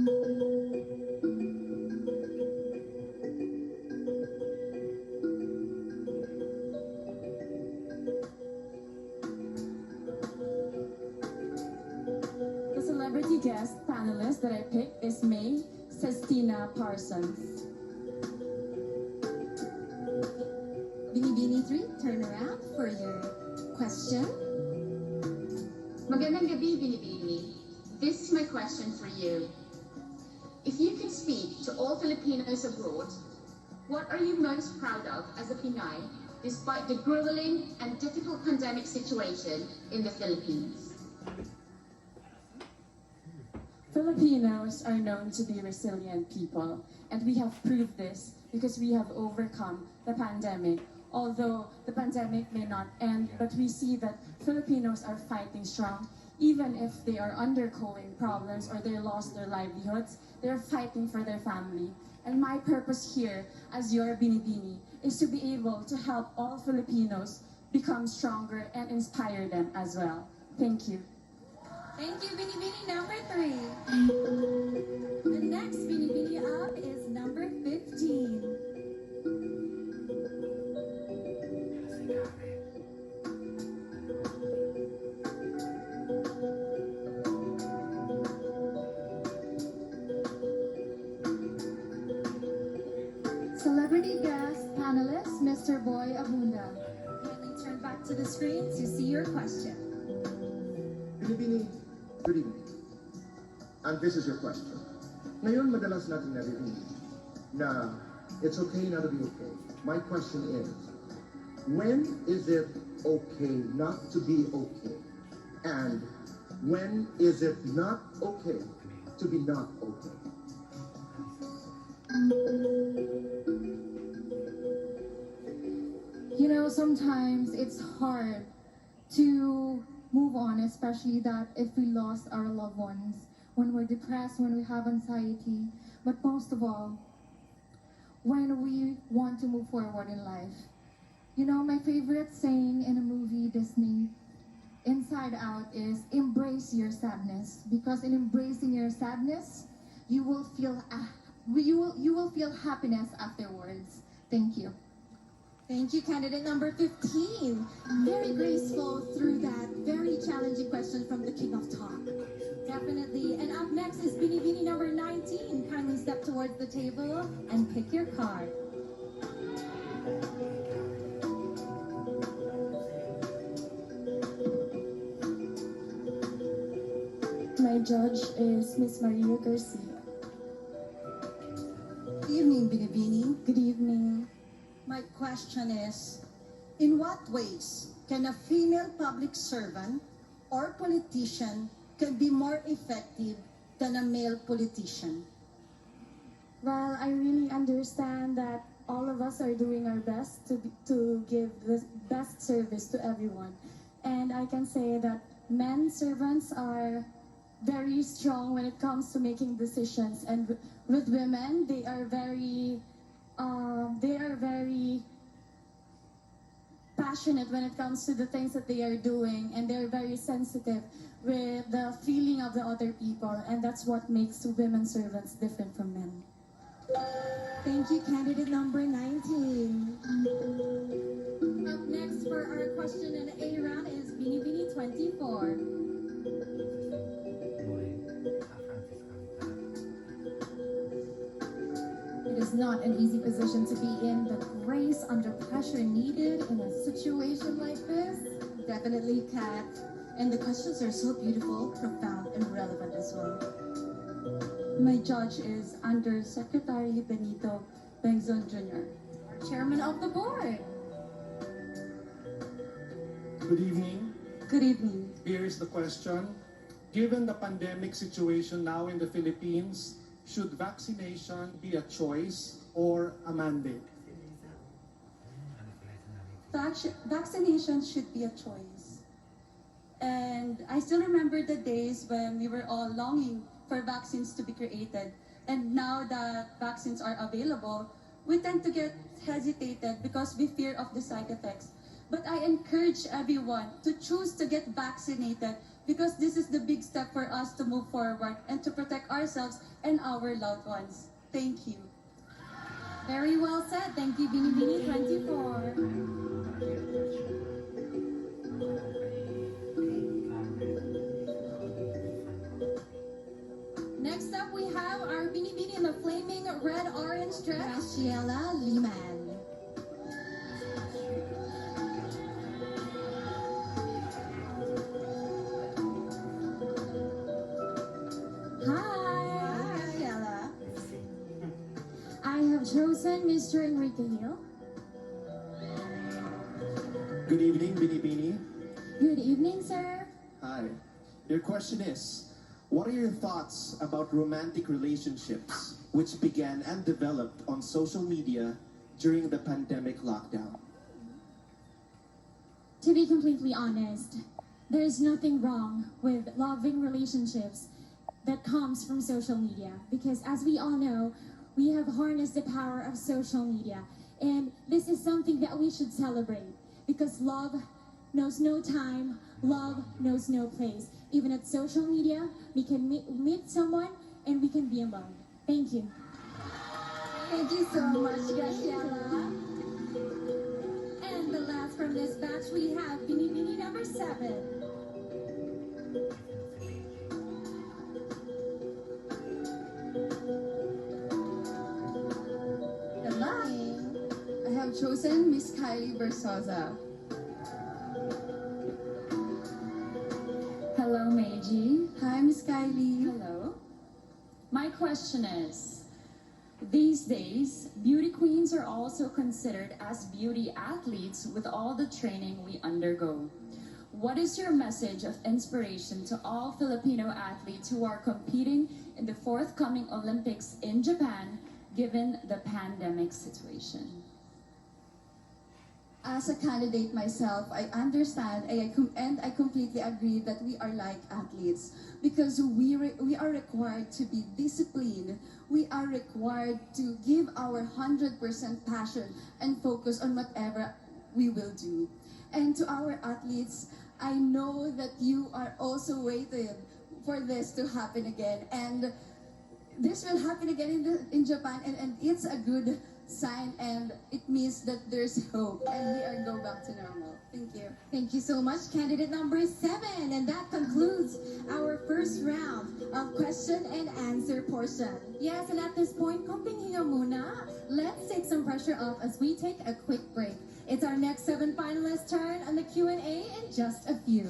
The celebrity guest panelist that I picked is May Sestina Parsons. Binibini 3, turn around for your question. Magandang gabi, Binibini. This is my question for you. If you could speak to all Filipinos abroad, what are you most proud of as a Pinay, despite the grueling and difficult pandemic situation in the Philippines? Filipinos are known to be resilient people, and we have proved this because we have overcome the pandemic. Although the pandemic may not end, but we see that Filipinos are fighting strong. Even if they are undergoing problems or they lost their livelihoods, they're fighting for their family. And my purpose here as your Binibini is to be able to help all Filipinos become stronger and inspire them as well. Thank you. Thank you, Binibini number 3. The next Binibini up is number 15. Celebrity guest panelist, Mr. Boy Abunda. Kindly turn back to the screen to see your question. Binibini, good evening. And this is your question. Ngayon, madalas natin narinig na it's okay not to be okay. My question is, when is it okay not to be okay? And when is it not okay to be not okay? You know, sometimes it's hard to move on, especially that if we lost our loved ones, when we're depressed, when we have anxiety, but most of all, when we want to move forward in life. You know, my favorite saying in a movie, Disney, Inside Out, is embrace your sadness, because in embracing your sadness, you will feel happiness afterwards. Thank you. Thank you, candidate number 15. Very graceful through that very challenging question from the King of Talk. Definitely. And up next is Binibini number 19. Kindly step towards the table and pick your card. My judge is Miss Maria Garcia. Good evening, Binibini. Good evening. My question is, in what ways can a female public servant or politician can be more effective than a male politician? Well, I really understand that all of us are doing our best to give the best service to everyone. And I can say that men servants are very strong when it comes to making decisions. And with women, they are very passionate when it comes to the things that they are doing, and they're very sensitive with the feeling of the other people, and that's what makes women servants different from men. Thank you, candidate number 19. Up next for our question in A round is Binibini 24. It is not an easy position to be in, the grace under pressure needed in a situation like this. Definitely, Kat. And the questions are so beautiful, profound, and relevant as well. My judge is Undersecretary Benito Bengzon Jr., Chairman of the board. Good evening. Good evening. Here is the question. Given the pandemic situation now in the Philippines, should vaccination be a choice or a mandate? Vaccination should be a choice. And I still remember the days when we were all longing for vaccines to be created. And now that vaccines are available, we tend to get hesitated because we fear of the side effects. But I encourage everyone to choose to get vaccinated, because this is the big step for us to move forward and to protect ourselves and our loved ones. Thank you. Very well said. Thank you, Binibini 24. Next up, we have our Binibini in the flaming red-orange dress, Graciela Liman. Hi, Graciela. I have chosen Mr. Enrique Hill. Good evening, Binibini. Good evening, sir. Hi. Your question is, what are your thoughts about romantic relationships which began and developed on social media during the pandemic lockdown? To be completely honest, there is nothing wrong with loving relationships that comes from social media because as we all know, we have harnessed the power of social media and this is something that we should celebrate because love knows no time, love knows no place. Even at social media, we can meet someone and we can be alone. Thank you. Thank you so much, Graciela. And the last from this batch, we have Binibini number 7. Good luck. I have chosen Miss Kylie Versosa. Hello, Meiji. Hi, Miss Kylie. Hello. My question is, these days, beauty queens are also considered as beauty athletes with all the training we undergo. What is your message of inspiration to all Filipino athletes who are competing in the forthcoming Olympics in Japan, given the pandemic situation? As a candidate myself, I understand and I completely agree that we are like athletes because we are required to be disciplined. We are required to give our 100% passion and focus on whatever we will do. And to our athletes, I know that you are also waiting for this to happen again. And this will happen again in Japan and it's a good sign and it means that there's hope and we are go back to normal. Thank you. Thank you so much, candidate number 7. And that concludes our first round of question and answer portion. Yes, and at this point, konting hinga muna. Let's take some pressure off as we take a quick break. It's our next 7 finalists' turn on the Q&A in just a few.